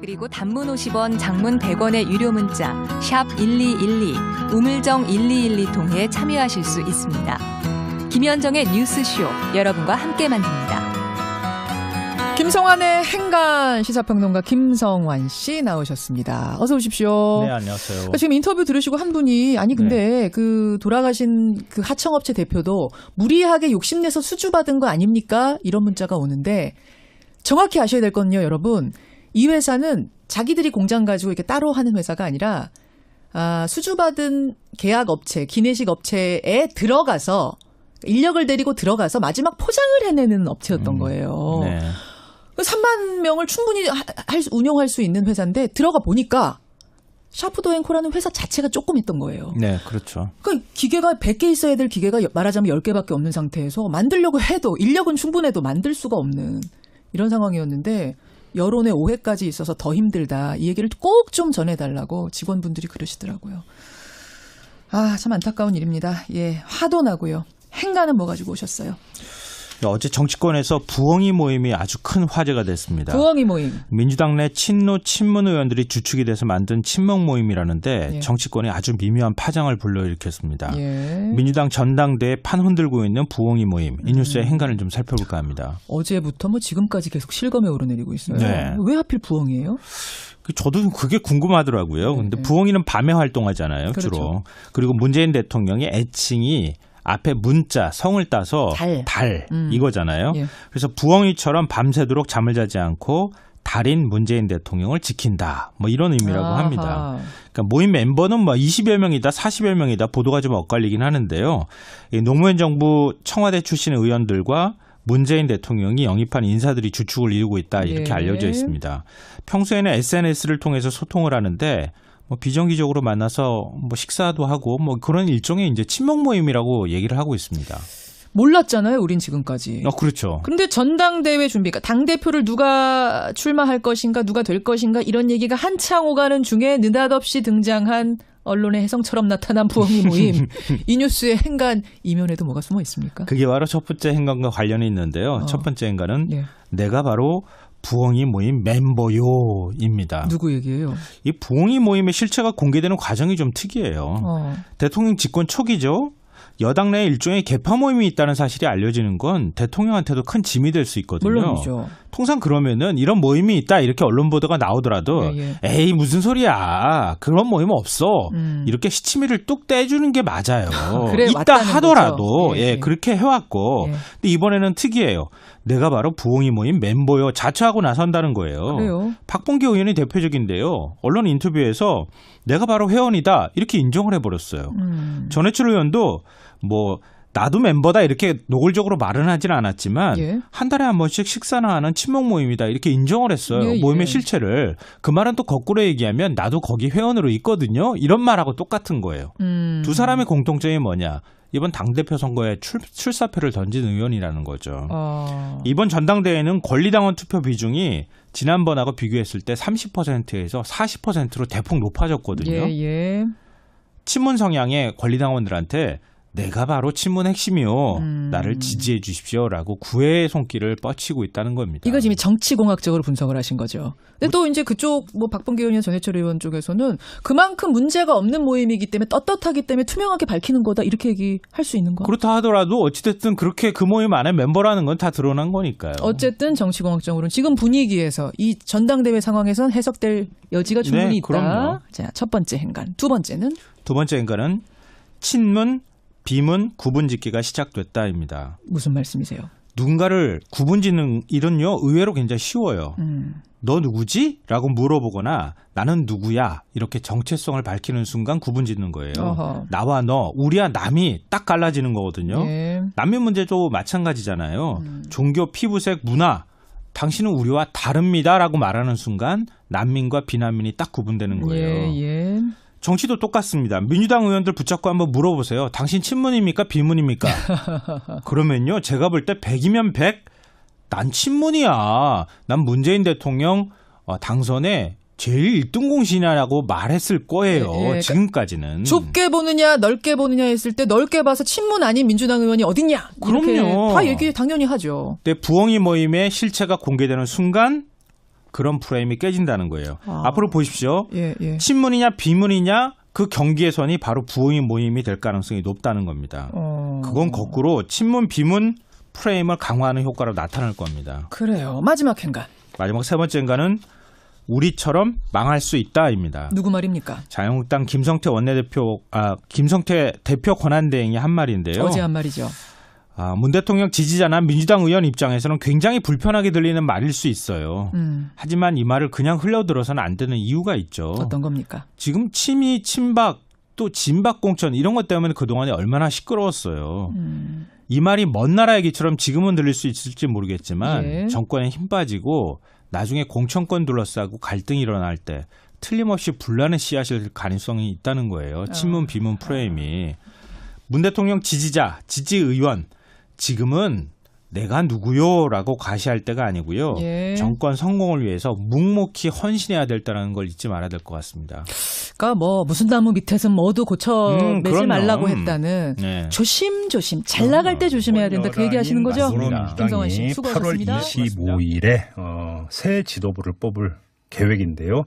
그리고 단문 50원, 장문 100원의 유료 문자 샵 1212, 우물정 1212 통해 참여하실 수 있습니다. 김현정의 뉴스쇼, 여러분과 함께 만듭니다. 김성환의 행간 시사평론가 김성환 씨 나오셨습니다. 어서 오십시오. 네, 안녕하세요. 지금 인터뷰 들으시고 한 분이 근데 그 돌아가신 그 하청업체 대표도 무리하게 욕심내서 수주받은 거 아닙니까? 이런 문자가 오는데 정확히 아셔야 될 건요, 여러분. 이 회사는 자기들이 공장 가지고 이렇게 따로 하는 회사가 아니라 수주받은 계약업체, 기내식 업체에 들어가서 인력을 데리고 들어가서 마지막 포장을 해내는 업체였던 거예요. 네. 3만 명을 충분히 운영할 수 있는 회사인데 들어가 보니까 샤프도앤코라는 회사 자체가 조금 있던 거예요. 네, 그렇죠. 그러니까 기계가 100개 있어야 될 기계가 말하자면 10개밖에 없는 상태에서 만들려고 해도 인력은 충분해도 만들 수가 없는 이런 상황이었는데 여론의 오해까지 있어서 더 힘들다. 이 얘기를 꼭 좀 전해달라고 직원분들이 그러시더라고요. 참 안타까운 일입니다. 예, 화도 나고요. 행간은 뭐 가지고 오셨어요? 어제 정치권에서 부엉이 모임이 아주 큰 화제가 됐습니다. 부엉이 모임. 민주당 내 친노 친문 의원들이 주축이 돼서 만든 친목 모임이라는데 예. 정치권에 아주 미묘한 파장을 불러일으켰습니다. 예. 민주당 전당대에 판 흔들고 있는 부엉이 모임. 이 뉴스의 행간을 좀 살펴볼까 합니다. 어제부터 지금까지 계속 실검에 오르내리고 있어요. 네. 왜 하필 부엉이에요? 저도 그게 궁금하더라고요. 근데 부엉이는 밤에 활동하잖아요, 그렇죠. 주로. 그리고 문재인 대통령의 애칭이 앞에 문자, 성을 따서 달 이거잖아요. 예. 그래서 부엉이처럼 밤새도록 잠을 자지 않고 달인 문재인 대통령을 지킨다. 이런 의미라고 합니다. 그러니까 모임 멤버는 20여 명이다, 40여 명이다 보도가 좀 엇갈리긴 하는데요. 노무현 정부 청와대 출신 의원들과 문재인 대통령이 영입한 인사들이 주축을 이루고 있다 이렇게 알려져 있습니다. 평소에는 SNS를 통해서 소통을 하는데 비정기적으로 만나서 식사도 하고 그런 일종의 이제 친목 모임이라고 얘기를 하고 있습니다. 몰랐잖아요, 우린 지금까지. 그렇죠. 그런데 전당대회 준비, 그러니까 당대표를 누가 출마할 것인가, 누가 될 것인가 이런 얘기가 한창 오가는 중에 느닷없이 등장한 언론의 혜성처럼 나타난 부엉이 모임. 이 뉴스의 행간 이면에도 뭐가 숨어 있습니까? 그게 바로 첫 번째 행간과 관련이 있는데요. 첫 번째 행간은 내가 바로 부엉이 모임 멤버요입니다. 누구 얘기예요? 이 부엉이 모임의 실체가 공개되는 과정이 좀 특이해요. 대통령 집권 초기죠. 여당 내에 일종의 개파 모임이 있다는 사실이 알려지는 건 대통령한테도 큰 짐이 될 수 있거든요. 물론이죠. 통상 그러면은 이런 모임이 있다 이렇게 언론 보도가 나오더라도 에이 무슨 소리야 그런 모임 없어 이렇게 시치미를 뚝 떼주는 게 맞아요. 그래, 있다 하더라도 예. 그렇게 해왔고 근데 이번에는 특이해요. 내가 바로 부엉이 모임 멤버요 자처하고 나선다는 거예요. 그래요? 박봉계 의원이 대표적인데요. 언론 인터뷰에서 내가 바로 회원이다 이렇게 인정을 해버렸어요. 전해철 의원도 나도 멤버다 이렇게 노골적으로 말은 하진 않았지만 한 달에 한 번씩 식사나 하는 친목 모임이다 이렇게 인정을 했어요. 모임의 실체를. 그 말은 또 거꾸로 얘기하면 나도 거기 회원으로 있거든요. 이런 말하고 똑같은 거예요. 두 사람의 공통점이 뭐냐. 이번 당대표 선거에 출사표를 던진 의원이라는 거죠. 이번 전당대회는 권리당원 투표 비중이 지난번하고 비교했을 때 30%에서 40%로 대폭 높아졌거든요. 친문 성향의 권리당원들한테 내가 바로 친문 핵심이요. 나를 지지해 주십시오라고 구애의 손길을 뻗치고 있다는 겁니다. 이거 지금 정치공학적으로 분석을 하신 거죠. 근데 또 이제 그쪽 박봉계 의원이나 전해철 의원 쪽에서는 그만큼 문제가 없는 모임이기 때문에 떳떳하기 때문에 투명하게 밝히는 거다 이렇게 얘기할 수 있는 거예요. 그렇다 하더라도 어찌됐든 그렇게 그 모임 안에 멤버라는 건 다 드러난 거니까요. 어쨌든 정치공학적으로는 지금 분위기에서 이 전당대회 상황에선 해석될 여지가 충분히 있다. 그럼요. 자, 첫 번째 행간. 두 번째는? 두 번째 행간은 친문 비문 구분짓기가 시작됐다입니다. 무슨 말씀이세요? 누군가를 구분짓는 일은요 의외로 굉장히 쉬워요. 너 누구지? 라고 물어보거나 나는 누구야? 이렇게 정체성을 밝히는 순간 구분짓는 거예요. 어허. 나와 너, 우리와 남이 딱 갈라지는 거거든요. 난민 문제도 마찬가지잖아요. 종교, 피부색, 문화 당신은 우리와 다릅니다라고 말하는 순간 난민과 비난민이 딱 구분되는 거예요. 정치도 똑같습니다. 민주당 의원들 붙잡고 한번 물어보세요. 당신 친문입니까? 비문입니까? 그러면요. 제가 볼 때 100이면 100. 난 친문이야. 난 문재인 대통령 당선에 제일 1등 공신이라고 말했을 거예요. 지금까지는. 좁게 보느냐 넓게 보느냐 했을 때 넓게 봐서 친문 아닌 민주당 의원이 어딨냐. 그럼요. 다 얘기 당연히 하죠. 근데 부엉이 모임의 실체가 공개되는 순간 그런 프레임이 깨진다는 거예요. 앞으로 보십시오. 예, 예. 친문이냐 비문이냐 그 경계의 선이 바로 부흥이 모임이 될 가능성이 높다는 겁니다. 그건 거꾸로 친문 비문 프레임을 강화하는 효과로 나타날 겁니다. 그래요. 마지막 행간. 마지막 세 번째 행간은 우리처럼 망할 수 있다입니다. 누구 말입니까? 자유한국당 김성태 대표 권한대행이 한 말인데요. 어제 한 말이죠. 문 대통령 지지자나 민주당 의원 입장에서는 굉장히 불편하게 들리는 말일 수 있어요. 하지만 이 말을 그냥 흘려들어서는 안 되는 이유가 있죠. 어떤 겁니까? 지금 친미, 친박, 또 진박 공천 이런 것 때문에 그동안에 얼마나 시끄러웠어요. 이 말이 먼 나라 얘기처럼 지금은 들릴 수 있을지 모르겠지만 예. 정권에 힘 빠지고 나중에 공천권 둘러싸고 갈등이 일어날 때 틀림없이 분란의 씨앗일 가능성이 있다는 거예요. 친문 비문 프레임이. 문 대통령 지지자, 지지의원 지금은 내가 누구요라고 과시할 때가 아니고요. 예. 정권 성공을 위해서 묵묵히 헌신해야 될 때라는 걸 잊지 말아야 될 것 같습니다. 그러니까 뭐 무슨 나무 밑에서 뭐도 고쳐내지 그럼요. 말라고 했다는 네. 조심조심 잘 나갈 때 조심해야 된다 그 얘기하시는 거죠? 맞습니다. 김성환 씨 8월 수고하셨습니다. 25일에 새 지도부를 뽑을 계획인데요.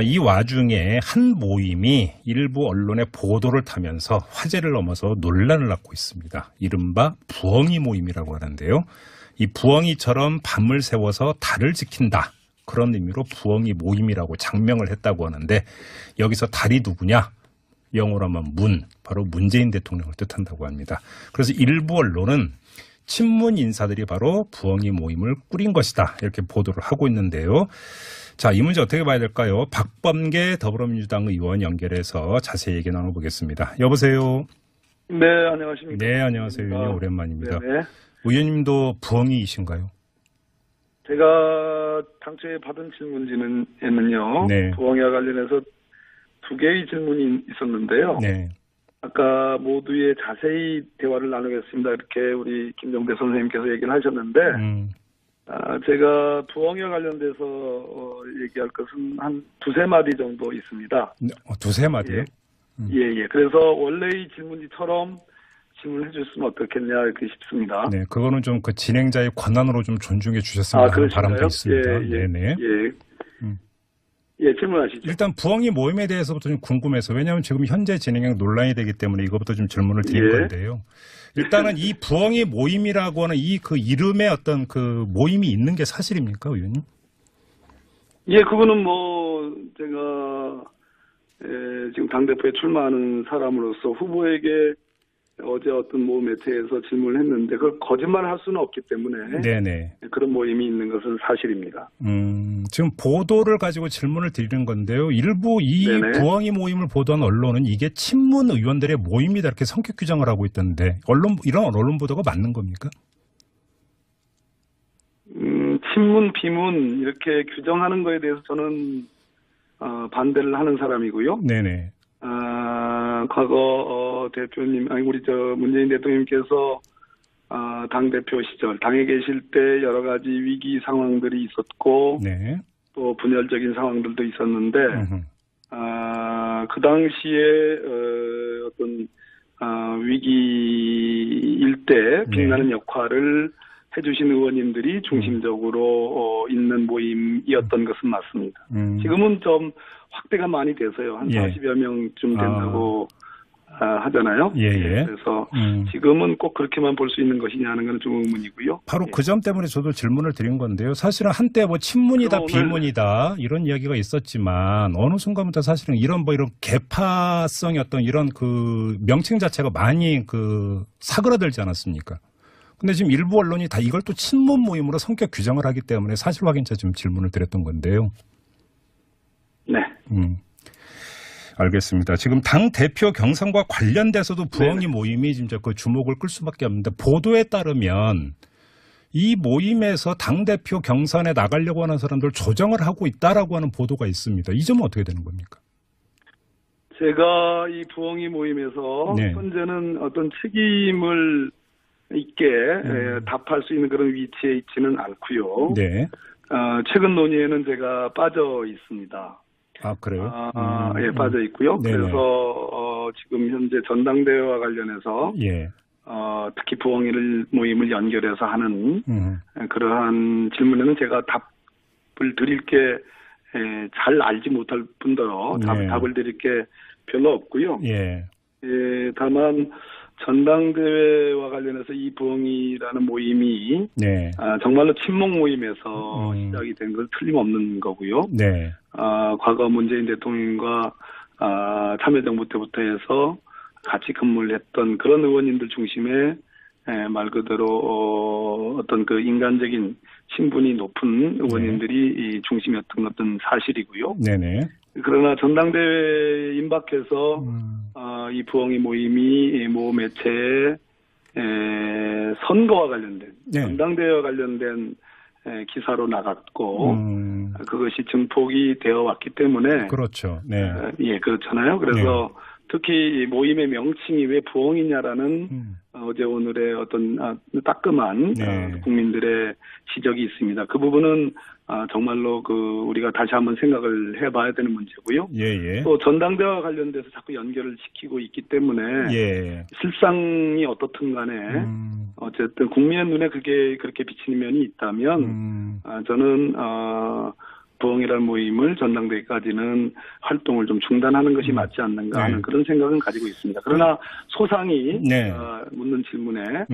이 와중에 한 모임이 일부 언론의 보도를 타면서 화제를 넘어서 논란을 낳고 있습니다. 이른바 부엉이 모임이라고 하는데요. 이 부엉이처럼 밤을 새워서 달을 지킨다. 그런 의미로 부엉이 모임이라고 장명을 했다고 하는데 여기서 달이 누구냐? 영어로 하면 문, 바로 문재인 대통령을 뜻한다고 합니다. 그래서 일부 언론은 친문 인사들이 바로 부엉이 모임을 꾸린 것이다. 이렇게 보도를 하고 있는데요. 자, 이 문제 어떻게 봐야 될까요? 박범계 더불어민주당 의원 연결해서 자세히 얘기 나눠보겠습니다. 여보세요. 네, 안녕하십니까. 네, 안녕하세요. 의원님 오랜만입니다. 네네. 의원님도 부엉이이신가요? 제가 당초에 받은 질문지는요. 네. 부엉이와 관련해서 두 개의 질문이 있었는데요. 네. 아까 모두의 자세히 대화를 나누겠습니다. 이렇게 우리 김정대 선생님께서 얘기를 하셨는데 제가 부엉이와 관련돼서 얘기할 것은 한 두세 마디 정도 있습니다. 두세 마디요? 예. 그래서 원래의 질문지처럼 질문해 주셨으면 어떻겠냐 이렇게 싶습니다. 네, 그거는 좀 그 진행자의 권한으로 좀 존중해 주셨으면 하는 바람도 있습니다. 네네. 예, 질문하시죠. 일단 부엉이 모임에 대해서부터 좀 궁금해서 왜냐하면 지금 현재 진행형 논란이 되기 때문에 이것부터 좀 질문을 드릴 건데요. 일단은 이 부엉이 모임이라고 하는 이 그 이름에 어떤 그 모임이 있는 게 사실입니까, 의원님? 예, 그거는 뭐 제가 지금 당대표에 출마하는 사람으로서 후보에게 어제 어떤 모 매체에서 질문을 했는데 그걸 거짓말할 수는 없기 때문에 네네. 그런 모임이 있는 것은 사실입니다. 지금 보도를 가지고 질문을 드리는 건데요. 일부 이 네네. 부엉이 모임을 보도한 언론은 이게 친문 의원들의 모임이다 이렇게 성격 규정을 하고 있던데 이런 언론 보도가 맞는 겁니까? 친문, 비문 이렇게 규정하는 거에 대해서 저는 반대를 하는 사람이고요. 네네. 과거 대표님, 우리 문재인 대통령님께서 당 대표 시절 당에 계실 때 여러 가지 위기 상황들이 있었고 네. 또 분열적인 상황들도 있었는데 그 당시에 어떤 위기일 때 빛나는 역할을 해주신 의원님들이 중심적으로 있는 모임이었던 것은 맞습니다. 지금은 좀 확대가 많이 돼서요. 한 40여 명쯤 된다고 하잖아요. 예. 그래서 지금은 꼭 그렇게만 볼 수 있는 것이냐는 건 좀 의문이고요. 바로 그 점 때문에 저도 질문을 드린 건데요. 사실은 한때 뭐 친문이다 비문이다 이런 이야기가 있었지만 어느 순간부터 사실은 이런 개파성의 어떤 이런 그 명칭 자체가 많이 그 사그라들지 않았습니까? 근데 지금 일부 언론이 다 이걸 또 친문 모임으로 성격 규정을 하기 때문에 사실 확인차 지금 질문을 드렸던 건데요. 네. 알겠습니다. 지금 당 대표 경선과 관련돼서도 부엉이 모임이 지금 그 주목을 끌 수밖에 없는데 보도에 따르면 이 모임에서 당 대표 경선에 나가려고 하는 사람들 조정을 하고 있다라고 하는 보도가 있습니다. 이 점은 어떻게 되는 겁니까? 제가 이 부엉이 모임에서 현재는 어떤 책임을 있게 답할 수 있는 그런 위치에 있지는 않고요. 네. 최근 논의에는 제가 빠져 있습니다. 아, 그래요? 예, 빠져 있고요. 네네. 그래서 지금 현재 전당대회와 관련해서 특히 부엉이를 모임을 연결해서 하는 그러한 질문에는 제가 드릴 게 잘 알지 못할 뿐더러 답을 드릴 게 별로 없고요. 예. 다만 전당대회와 관련해서 이 부엉이라는 모임이 네. 정말로 친목 모임에서 시작이 된 건 틀림없는 거고요. 네. 과거 문재인 대통령과 참여정부 때부터 해서 같이 근무를 했던 그런 의원님들 중심의 말 그대로 어떤 그 인간적인 신분이 높은 의원님들이 이 중심이었던 것은 사실이고요. 네네. 그러나 전당대회에 임박해서 이 부엉이 모임이 모 매체에 선거와 관련된 전당대회와 관련된 기사로 나갔고 그것이 증폭이 되어 왔기 때문에 그렇죠. 네. 예, 그렇잖아요. 그래서 특히 이 모임의 명칭이 왜 부엉이냐라는 어제 오늘의 어떤 따끔한 국민들의 지적이 있습니다. 그 부분은 정말로 우리가 다시 한번 생각을 해봐야 되는 문제고요. 예. 또 전당대회와 관련돼서 자꾸 연결을 시키고 있기 때문에 실상이 어떻든 간에 어쨌든 국민의 눈에 그렇게 비치는 면이 있다면 저는 부엉이라는 모임을 전당대회까지는 활동을 좀 중단하는 것이 맞지 않는가 하는 그런 생각은 가지고 있습니다. 그러나 소상히 묻는 질문에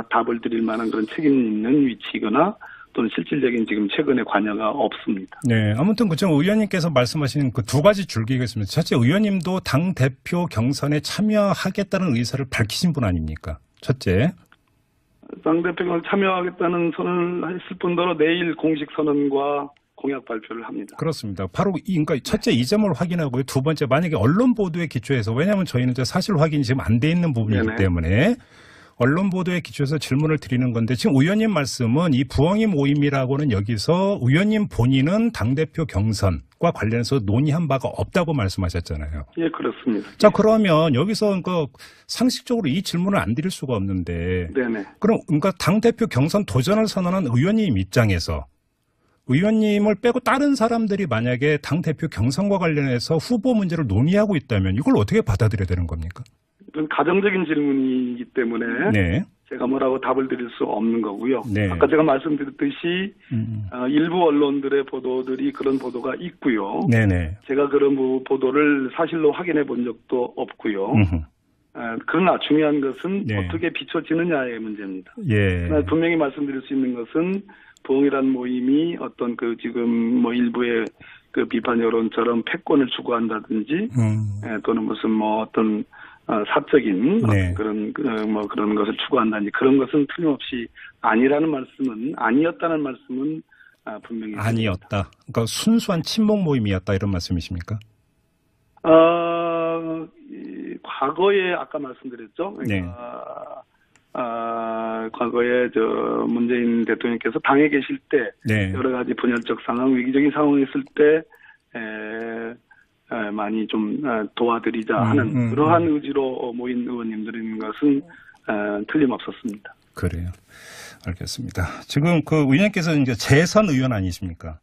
답을 드릴 만한 그런 책임 있는 위치거나 또는 실질적인 지금 최근의 관여가 없습니다. 네, 아무튼 그죠 의원님께서 말씀하신 그 두 가지 줄기가 있습니다. 첫째, 의원님도 당 대표 경선에 참여하겠다는 의사를 밝히신 분 아닙니까? 첫째. 당 대표 경선 참여하겠다는 선언을 했을 뿐더러 내일 공식 선언과 공약 발표를 합니다. 그렇습니다. 바로 그러니까 첫째 이 점을 확인하고요. 두 번째, 만약에 언론 보도에 기초해서, 왜냐하면 저희는 이제 사실 확인이 지금 안 돼 있는 부분이기 때문에 언론 보도에 기초해서 질문을 드리는 건데, 지금 의원님 말씀은 이 부엉이 모임이라고는 여기서 의원님 본인은 당대표 경선과 관련해서 논의한 바가 없다고 말씀하셨잖아요. 예, 그렇습니다. 자, 그러면 여기서 상식적으로 이 질문을 안 드릴 수가 없는데, 그럼 그러니까 당대표 경선 도전을 선언한 의원님 입장에서 의원님을 빼고 다른 사람들이 만약에 당대표 경선과 관련해서 후보 문제를 논의하고 있다면 이걸 어떻게 받아들여야 되는 겁니까? 이건 가정적인 질문이기 때문에 제가 뭐라고 답을 드릴 수 없는 거고요. 아까 제가 말씀드렸듯이 일부 언론들의 보도들이 그런 보도가 있고요. 제가 그런 보도를 사실로 확인해 본 적도 없고요. 그러나 중요한 것은 어떻게 비춰지느냐의 문제입니다. 분명히 말씀드릴 수 있는 것은 부엉이라는 모임이 어떤 지금 일부의 비판 여론처럼 패권을 추구한다든지 또는 무슨 어떤 사적인 그런 것을 추구한다든지 그런 것은 틀림없이 아니라는 말씀은 아니었다는 말씀은 분명히 아니었다. 그러니까 순수한 친목 모임이었다 이런 말씀이십니까? 과거에 아까 말씀드렸죠. 과거에 문재인 대통령께서 당에 계실 때 여러 가지 분열적 상황, 위기적인 상황이 있을 때 많이 좀 도와드리자 하는 그러한 의지로 모인 의원님들인 것은 틀림없었습니다. 그래요. 알겠습니다. 지금 의원님께서 이제 재선 의원 아니십니까?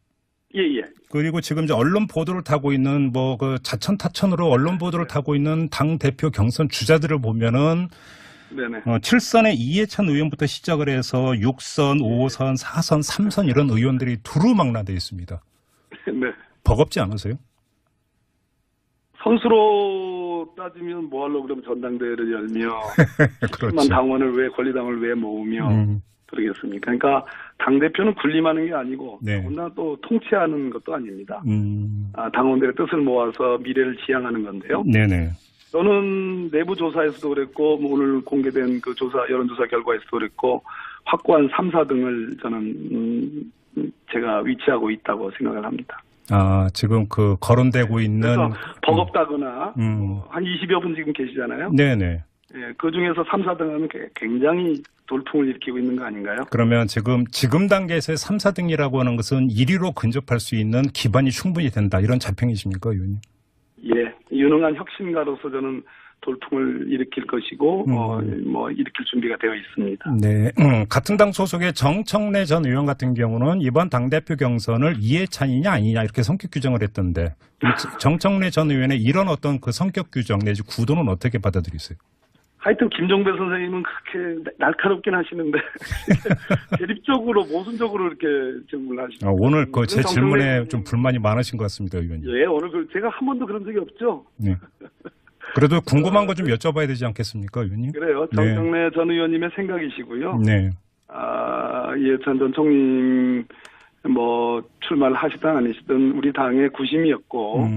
예. 그리고 지금 이제 언론 보도를 타고 있는 자천타천으로 언론 보도를 타고 있는 당 대표 경선 주자들을 보면은 7선의 이해찬 의원부터 시작을 해서 6선, 5선, 4선, 3선 이런 의원들이 두루망라되어 있습니다. 버겁지 않으세요? 선수로 따지면 뭐 하려고 그러면 전당대회를 열며 그렇죠. 당원을 권리당을 왜 모으며 그러겠습니까? 그러니까 당대표는 군림하는 게 아니고 더군다나 또 통치하는 것도 아닙니다. 당원들의 뜻을 모아서 미래를 지향하는 건데요. 저는 내부 조사에서도 그랬고 오늘 공개된 여론조사 결과에서도 그랬고 확고한 3, 4등을 저는 제가 위치하고 있다고 생각을 합니다. 지금 거론되고 있는 그래서 버겁다거나 한 20여 분 지금 계시잖아요. 그 중에서 3, 4등 하면 굉장히 돌풍을 일으키고 있는 거 아닌가요? 그러면 지금 단계에서의 3, 4등이라고 하는 것은 1위로 근접할 수 있는 기반이 충분히 된다 이런 자평이십니까, 의원님? 예, 유능한 혁신가로서 저는 돌풍을 일으킬 것이고 일으킬 준비가 되어 있습니다. 같은 당 소속의 정청래 전 의원 같은 경우는 이번 당대표 경선을 이해찬이냐 아니냐 이렇게 성격 규정을 했던데 정청래 전 의원의 이런 어떤 성격 규정 내지 구도는 어떻게 받아들이세요? 하여튼 김종배 선생님은 그렇게 날카롭긴 하시는데 대립적으로 모순적으로 이렇게 질문을 하시죠. 오늘 그 제 질문에 좀 불만이 많으신 것 같습니다, 의원님. 예, 오늘 제가 한 번도 그런 적이 없죠. 네. 그래도 궁금한 거 좀 여쭤봐야 되지 않겠습니까, 의원님? 그래요. 정경래 전 의원님의 생각이시고요. 네. 이해찬 전 총리님 뭐 출마를 하시든 아니시든 우리 당의 구심이었고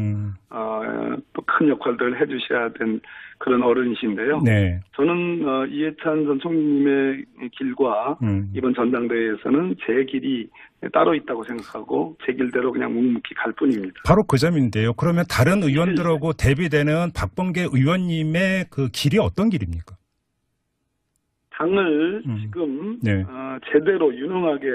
또 큰 역할들을 해주셔야 된 그런 어른이신데요. 네. 저는 이해찬 전 총리님의 길과 이번 전당대회에서는 제 길이 따로 있다고 생각하고 제 길대로 그냥 묵묵히 갈 뿐입니다. 바로 그 점인데요. 그러면 다른 의원들하고 대비되는 박범계 의원님의 그 길이 어떤 길입니까? 당을 지금 네. 제대로 유능하게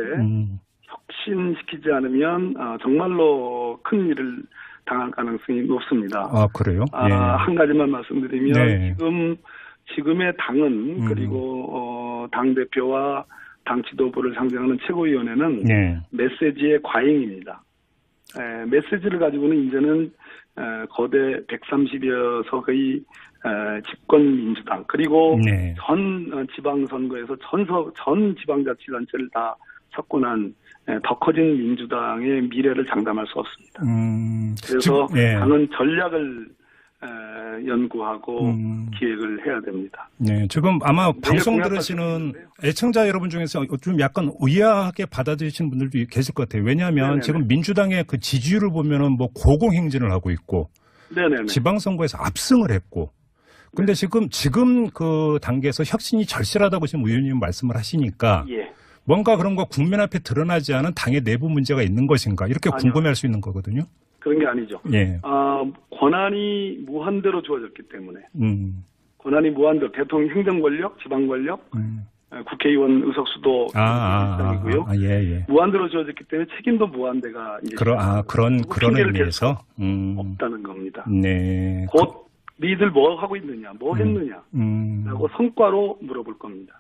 혁신시키지 않으면 정말로 큰 일을 당할 가능성이 높습니다. 그래요? 네. 한 가지만 말씀드리면 네. 지금의 당은 그리고 당 대표와 당 지도부를 상징하는 최고위원회는 네. 메시지의 과잉입니다. 메시지를 가지고는 이제는 거대 130여 석의 집권민주당 그리고 네. 전 지방선거에서 전 지방자치단체를 다 석권한 더 커진 민주당의 미래를 장담할 수 없습니다. 그래서 당은 전략을 연구하고 기획을 해야 됩니다. 네, 지금 아마 방송 들으시는 애청자 여러분 중에서 좀 약간 의아하게 받아들이시는 분들도 계실 것 같아요. 왜냐하면 네네네. 지금 민주당의 그 지지율을 보면은 뭐 고공행진을 하고 있고, 네네네. 지방선거에서 압승을 했고, 근데 지금 그 단계에서 혁신이 절실하다고 지금 의원님 말씀을 하시니까. 예. 뭔가 그런 거 국민 앞에 드러나지 않은 당의 내부 문제가 있는 것인가 이렇게 궁금해할 수 있는 거거든요. 그런 게 아니죠. 예. 권한이 무한대로 주어졌기 때문에 권한이 무한대로 대통령 행정 권력, 지방 권력, 국회의원 의석수도 있고요. 예. 무한대로 주어졌기 때문에 책임도 무한대가 이제 그런 의미에서 없다는 겁니다. 네. 곧 니들 뭐 하고 있느냐, 뭐 했느냐라고 성과로 물어볼 겁니다.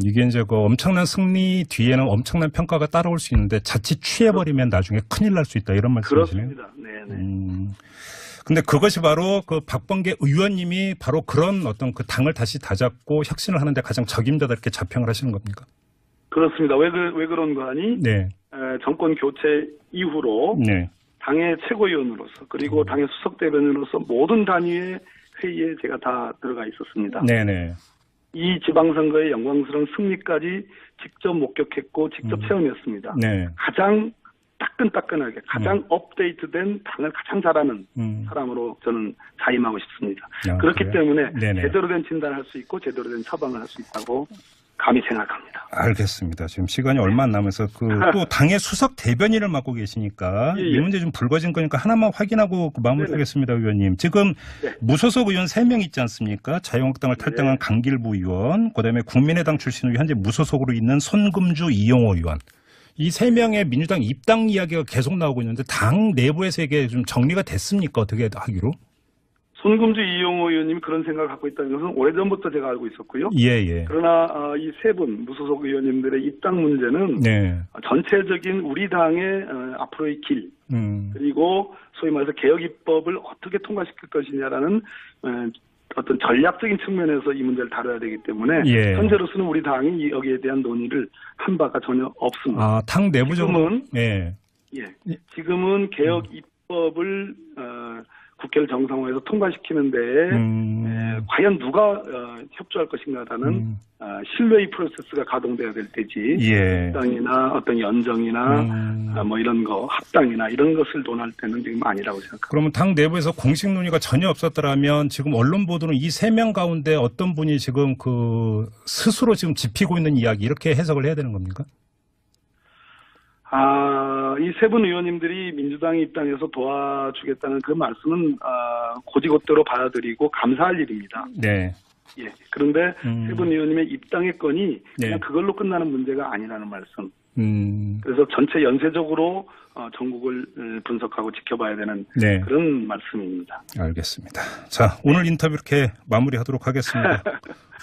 이게 이제 그 엄청난 승리 뒤에는 엄청난 평가가 따라올 수 있는데 자칫 취해버리면 나중에 큰일 날 수 있다 이런 말씀이시네요. 그렇습니다. 네네. 근데 그것이 바로 그 박범계 의원님이 바로 그런 어떤 그 당을 다시 다잡고 혁신을 하는데 가장 적임자다 이렇게 자평을 하시는 겁니까? 그렇습니다. 왜 그런 거 하니? 네. 정권 교체 이후로 네. 당의 최고위원으로서 그리고 당의 수석대변인으로서 모든 단위의 회의에 제가 다 들어가 있었습니다. 네네. 이 지방선거의 영광스러운 승리까지 직접 목격했고 직접 체험했습니다. 네. 가장 따끈따끈하게 가장 업데이트된 당을 가장 잘하는 사람으로 저는 자임하고 싶습니다. 그렇기 그래요? 때문에 네네. 제대로 된 진단을 할 수 있고 제대로 된 처방을 할 수 있다고 감히 생각합니다. 알겠습니다. 지금 시간이 얼마 안 남아서 또 당의 수석 대변인을 맡고 계시니까 이 문제 좀 불거진 거니까 하나만 확인하고 마무리하겠습니다, 의원님. 지금 무소속 의원 3명 있지 않습니까? 자유한국당을 탈당한 강길부 의원, 그다음에 국민의당 출신 의원, 현재 무소속으로 있는 손금주 이용호 의원. 이 3명의 민주당 입당 이야기가 계속 나오고 있는데 당 내부에서 이게 좀 정리가 됐습니까? 어떻게 하기로? 손금주 이용호 의원님이 그런 생각을 갖고 있다는 것은 오래전부터 제가 알고 있었고요. 예. 그러나 이 3분 무소속 의원님들의 입당 문제는 전체적인 우리 당의 앞으로의 길 그리고 소위 말해서 개혁 입법을 어떻게 통과시킬 것이냐라는 어떤 전략적인 측면에서 이 문제를 다뤄야 되기 때문에 현재로서는 우리 당이 여기에 대한 논의를 한 바가 전혀 없습니다. 당 내부적으로 지금은 개혁 입법을 국회를 정상화해서 통과시키는데 과연 누가 협조할 것인가라는 신뢰의 프로세스가 가동돼야 될 때지 합당이나 어떤 연정이나 뭐 이런 거 합당이나 이런 것을 논할 때는 지금 아니라고 생각합니다. 그러면 당 내부에서 공식 논의가 전혀 없었더라면 지금 언론 보도는 이 3명 가운데 어떤 분이 지금 그 스스로 지금 짚히고 있는 이야기 이렇게 해석을 해야 되는 겁니까? 이 3분 의원님들이 민주당에 입당해서 도와주겠다는 그 말씀은 고지고대로 받아들이고 감사할 일입니다. 네. 그런데 3분 의원님의 입당의 건이 그냥 그걸로 끝나는 문제가 아니라는 말씀. 그래서 전체 연쇄적으로 전국을 분석하고 지켜봐야 되는 그런 말씀입니다. 알겠습니다. 자, 오늘 인터뷰 이렇게 마무리하도록 하겠습니다.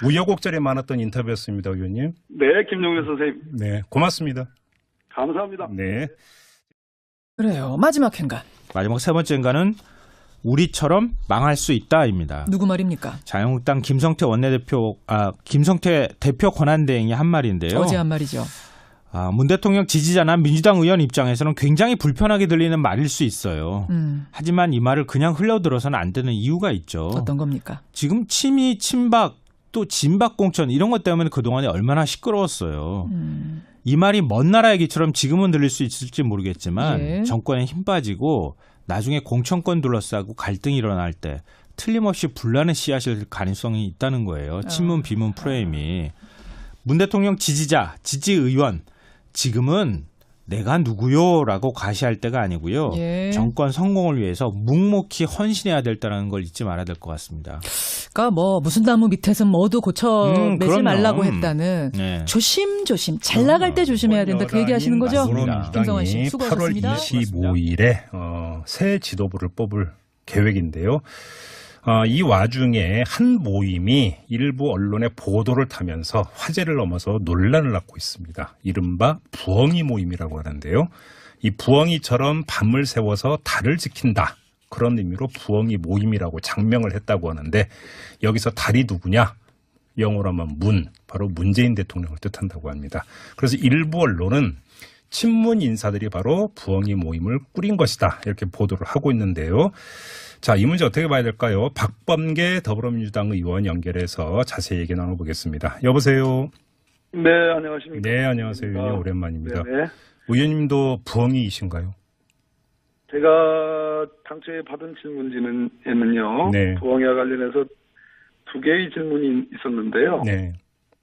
우여곡절이 많았던 인터뷰였습니다, 의원님. 네, 김종배 선생님. 네, 고맙습니다. 감사합니다. 네. 그래요. 마지막 행간. 마지막 3번째 행간은 우리처럼 망할 수 있다입니다. 누구 말입니까? 자유한국당 김성태 대표 권한대행이 한 말인데요. 어제 한 말이죠. 문 대통령 지지자나 민주당 의원 입장에서는 굉장히 불편하게 들리는 말일 수 있어요. 하지만 이 말을 그냥 흘려들어서는 안 되는 이유가 있죠. 어떤 겁니까? 지금 친미, 친박, 또 진박 공천 이런 것 때문에 그동안에 얼마나 시끄러웠어요. 이 말이 먼 나라 얘기처럼 지금은 들릴 수 있을지 모르겠지만 예. 정권에 힘 빠지고 나중에 공천권 둘러싸고 갈등이 일어날 때 틀림없이 분란의 씨앗일 가능성이 있다는 거예요. 친문 비문 프레임이. 문 대통령 지지자, 지지의원 지금은 내가 누구요라고 과시할 때가 아니고요. 예. 정권 성공을 위해서 묵묵히 헌신해야 될 때라는 걸 잊지 말아야 될 것 같습니다. 그러니까 뭐 무슨 나무 밑에서 뭐도 고쳐 매지 그럼요. 말라고 했다는 네. 조심조심 잘 나갈 때 조심해야 된다 그 얘기하시는 거죠? 김성환 씨 민주당이 수고하셨습니다. 8월 25일에 새 지도부를 뽑을 계획인데요. 이 와중에 한 모임이 일부 언론의 보도를 타면서 화제를 넘어서 논란을 낳고 있습니다. 이른바 부엉이 모임이라고 하는데요. 이 부엉이처럼 밤을 새워서 달을 지킨다. 그런 의미로 부엉이 모임이라고 장명을 했다고 하는데 여기서 달이 누구냐? 영어로 하면 바로 문재인 대통령을 뜻한다고 합니다. 그래서 일부 언론은 친문 인사들이 바로 부엉이 모임을 꾸린 것이다. 이렇게 보도를 하고 있는데요. 자, 이 문제 어떻게 봐야 될까요? 박범계 더불어민주당 의원 연결해서 자세히 얘기 나눠보겠습니다. 여보세요? 네, 안녕하십니까. 네, 안녕하세요. 의원님 오랜만입니다. 네네. 의원님도 부엉이이신가요? 제가 당초에 받은 질문지는요. 네. 부엉이와 관련해서 두 개의 질문이 있었는데요. 네.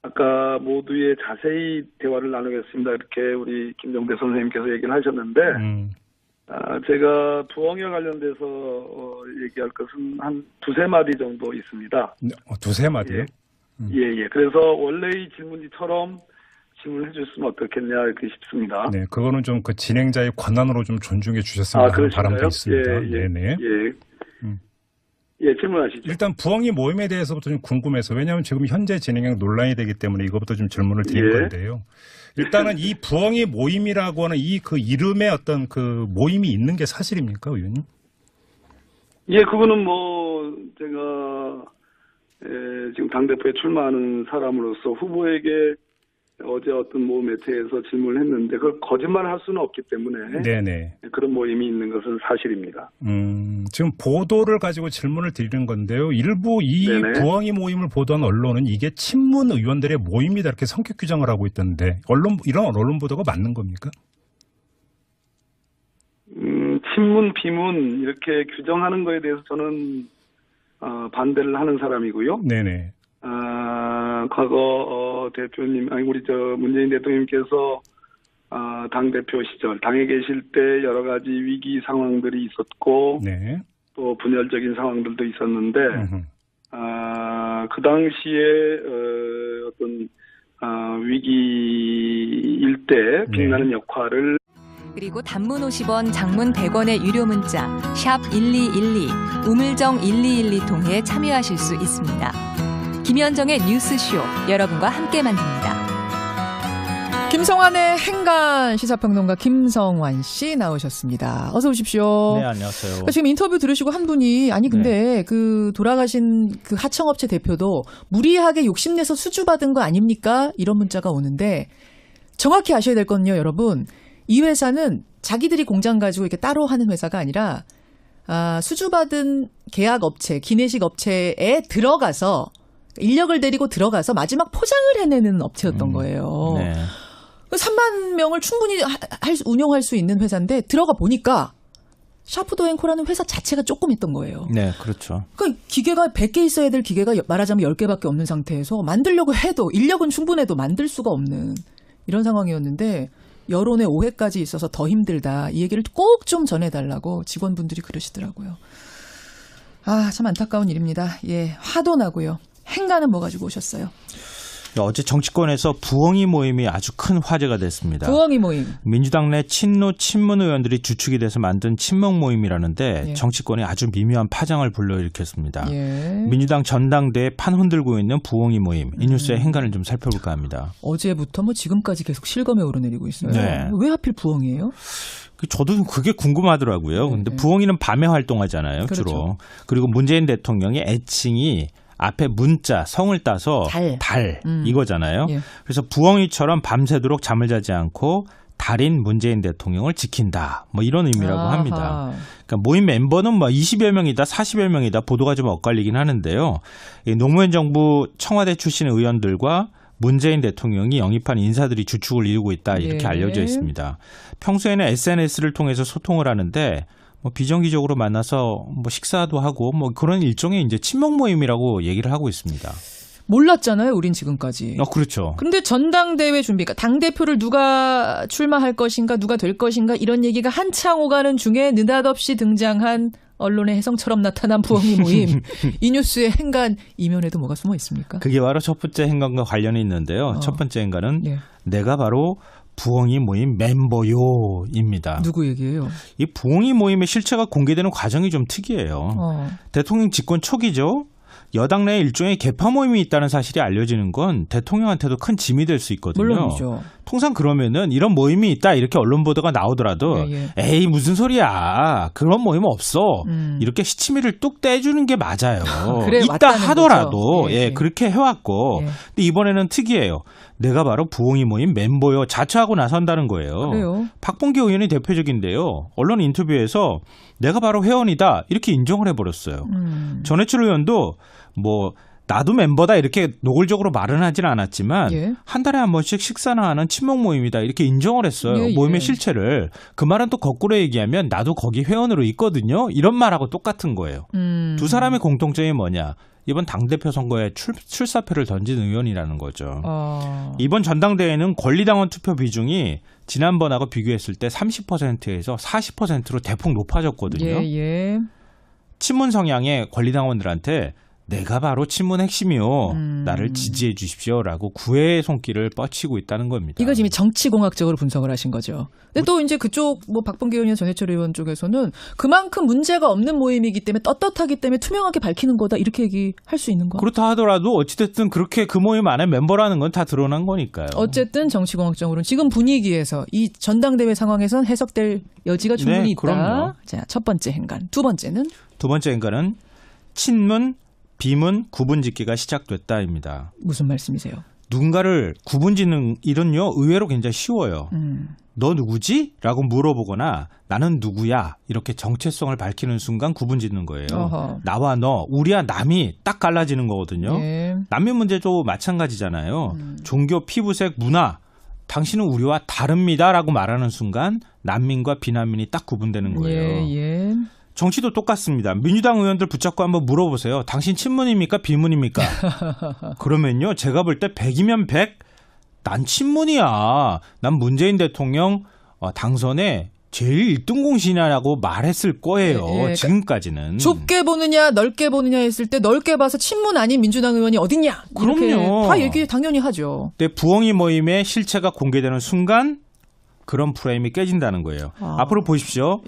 아까 모두의 자세히 대화를 나누겠습니다. 이렇게 우리 김정대 선생님께서 얘기를 하셨는데 제가 부엉이와 관련돼서 얘기할 것은 한 두세 마디 정도 있습니다. 두세 마디요? 예. 그래서 원래의 질문지처럼 질문을 해줬으면 어떻겠냐 이렇게 싶습니다. 네, 그거는 좀 그 진행자의 권한으로 좀 존중해 주셨으면 하는 바람도 있습니다. 네네. 예, 질문하시죠. 일단 부엉이 모임에 대해서부터 좀 궁금해서 왜냐하면 지금 현재 진행형 논란이 되기 때문에 이것부터 좀 질문을 드린 건데요. 일단은 이 부엉이 모임이라고 하는 이 그 이름에 어떤 그 모임이 있는 게 사실입니까, 의원님? 예, 그거는 뭐 제가 지금 당대표에 출마하는 사람으로서 후보에게 어제 어떤 모 매체에서 질문을 했는데 그걸 거짓말을 할 수는 없기 때문에 네네. 그런 모임이 있는 것은 사실입니다. 지금 보도를 가지고 질문을 드리는 건데요. 일부 이 네네. 부엉이 모임을 보도한 언론은 이게 친문 의원들의 모임이다 이렇게 성격 규정을 하고 있던데 이런 언론 보도가 맞는 겁니까? 친문, 비문 이렇게 규정하는 거에 대해서 저는 반대를 하는 사람이고요. 네네. 과거 대표님, 우리 문재인 대통령님께서 당 대표 시절 당에 계실 때 여러 가지 위기 상황들이 있었고 네. 또 분열적인 상황들도 있었는데 그 당시에 어떤 위기일 때 빛나는 역할을 그리고 단문 50원, 장문 100원의 유료 문자 샵 1212, 우물정 1212 통해 참여하실 수 있습니다. 김현정의 뉴스쇼 여러분과 함께 만듭니다. 김성환의 행간 시사평론가 김성환 씨 나오셨습니다. 어서 오십시오. 네, 안녕하세요. 지금 인터뷰 들으시고 한 분이 근데 그 돌아가신 그 하청업체 대표도 무리하게 욕심내서 수주받은 거 아닙니까? 이런 문자가 오는데 정확히 아셔야 될 건요, 여러분. 이 회사는 자기들이 공장 가지고 이렇게 따로 하는 회사가 아니라 수주받은 계약 업체, 기내식 업체에 들어가서 인력을 데리고 들어가서 마지막 포장을 해내는 업체였던 거예요. 네. 3만 명을 충분히 운영할 수 있는 회사인데 들어가 보니까 샤프도앤코라는 회사 자체가 조그맸던 거예요. 네, 그렇죠. 그러니까 기계가 100개 있어야 될 기계가 말하자면 10개밖에 없는 상태에서 만들려고 해도 인력은 충분해도 만들 수가 없는 이런 상황이었는데 여론의 오해까지 있어서 더 힘들다. 이 얘기를 꼭 좀 전해달라고 직원분들이 그러시더라고요. 참 안타까운 일입니다. 예, 화도 나고요. 행간은 뭐 가지고 오셨어요? 어제 정치권에서 부엉이 모임이 아주 큰 화제가 됐습니다. 부엉이 모임. 민주당 내 친노 친문 의원들이 주축이 돼서 만든 친목 모임이라는데 예. 정치권에 아주 미묘한 파장을 불러일으켰습니다. 예. 민주당 전당대회 판 흔들고 있는 부엉이 모임. 이 뉴스의 행간을 좀 살펴볼까 합니다. 어제부터 뭐 지금까지 계속 실검에 오르내리고 있어요. 네. 왜 하필 부엉이에요? 저도 그게 궁금하더라고요. 근데 부엉이는 밤에 활동하잖아요, 그렇죠. 주로. 그리고 문재인 대통령의 애칭이 앞에 문자, 성을 따서 달 이거잖아요. 예. 그래서 부엉이처럼 밤새도록 잠을 자지 않고 달인 문재인 대통령을 지킨다. 뭐 이런 의미라고 아하. 합니다. 그러니까 모임 멤버는 뭐 20여 명이다, 40여 명이다 보도가 좀 엇갈리긴 하는데요. 이 노무현 정부 청와대 출신 의원들과 문재인 대통령이 영입한 인사들이 주축을 이루고 있다 이렇게 예. 알려져 있습니다. 평소에는 SNS를 통해서 소통을 하는데 뭐 비정기적으로 만나서 뭐 식사도 하고 뭐 그런 일종의 이제 친목 모임이라고 얘기를 하고 있습니다. 몰랐잖아요, 우린 지금까지. 그렇죠. 그런데 전당대회 준비, 그러니까 당대표를 누가 출마할 것인가, 누가 될 것인가 이런 얘기가 한창 오가는 중에 느닷없이 등장한 언론의 혜성처럼 나타난 부엉이 모임. 이 뉴스의 행간 이면에도 뭐가 숨어 있습니까? 그게 바로 첫 번째 행간과 관련이 있는데요. 첫 번째 행간은 예. 내가 바로 부엉이 모임 멤버요입니다. 누구 얘기예요? 이 부엉이 모임의 실체가 공개되는 과정이 좀 특이해요. 대통령 집권 초기죠. 여당 내에 일종의 개파 모임이 있다는 사실이 알려지는 건 대통령한테도 큰 짐이 될 수 있거든요. 물론이죠. 통상 그러면은 이런 모임이 있다 이렇게 언론 보도가 나오더라도 에이 무슨 소리야 그런 모임 없어 이렇게 시치미를 뚝 떼주는 게 맞아요. 그래, 있다 하더라도 거죠. 예, 그렇게 해왔고 근데 이번에는 특이해요. 내가 바로 부엉이 모임 멤버요 자처하고 나선다는 거예요. 그래요. 박봉계 의원이 대표적인데요. 언론 인터뷰에서 내가 바로 회원이다 이렇게 인정을 해버렸어요. 전해철 의원도 뭐 나도 멤버다 이렇게 노골적으로 말은 하진 않았지만 한 달에 한 번씩 식사나 하는 친목 모임이다 이렇게 인정을 했어요. 모임의 실체를. 그 말은 또 거꾸로 얘기하면 나도 거기 회원으로 있거든요. 이런 말하고 똑같은 거예요. 두 사람의 공통점이 뭐냐. 이번 당대표 선거에 출사표를 던진 의원이라는 거죠. 이번 전당대회는 권리당원 투표 비중이 지난번하고 비교했을 때 30%에서 40%로 대폭 높아졌거든요. 친문 성향의 권리당원들한테 내가 바로 친문 핵심이요. 나를 지지해 주십시오라고 구애의 손길을 뻗치고 있다는 겁니다. 이거 지금 정치공학적으로 분석을 하신 거죠. 근데 또 이제 그쪽 뭐 박봉계 의원이나 전해철 의원 쪽에서는 그만큼 문제가 없는 모임이기 때문에 떳떳하기 때문에 투명하게 밝히는 거다 이렇게 얘기할 수 있는 거. 그렇다 하더라도 어찌됐든 그렇게 그 모임 안에 멤버라는 건 다 드러난 거니까요. 어쨌든 정치공학적으로는 지금 분위기에서 이 전당대회 상황에선 해석될 여지가 충분히 있다. 그럼요. 자, 첫 번째 행간. 두 번째는? 두 번째 행간은 친문 비문 구분짓기가 시작됐다입니다. 무슨 말씀이세요? 누군가를 구분짓는 일은요 의외로 굉장히 쉬워요. 너 누구지? 라고 물어보거나 나는 누구야? 이렇게 정체성을 밝히는 순간 구분짓는 거예요. 어허. 나와 너, 우리와 남이 딱 갈라지는 거거든요. 예. 난민 문제도 마찬가지잖아요. 종교, 피부색, 문화 당신은 우리와 다릅니다라고 말하는 순간 난민과 비난민이 딱 구분되는 거예요. 정치도 똑같습니다. 민주당 의원들 붙잡고 한번 물어보세요. 당신 친문입니까? 비문입니까? 그러면요. 제가 볼 때 100이면 100. 난 친문이야. 난 문재인 대통령 당선에 제일 1등 공신이라고 말했을 거예요. 지금까지는. 좁게 보느냐 넓게 보느냐 했을 때 넓게 봐서 친문 아닌 민주당 의원이 어딨냐. 그럼요. 다 얘기 당연히 하죠. 근데 부엉이 모임의 실체가 공개되는 순간 그런 프레임이 깨진다는 거예요. 앞으로 보십시오.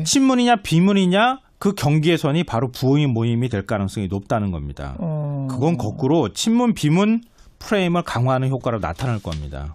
친문이냐 비문이냐 그 경계선이 바로 부엉이 모임이 될 가능성이 높다는 겁니다. 그건 거꾸로 친문 비문 프레임을 강화하는 효과로 나타날 겁니다.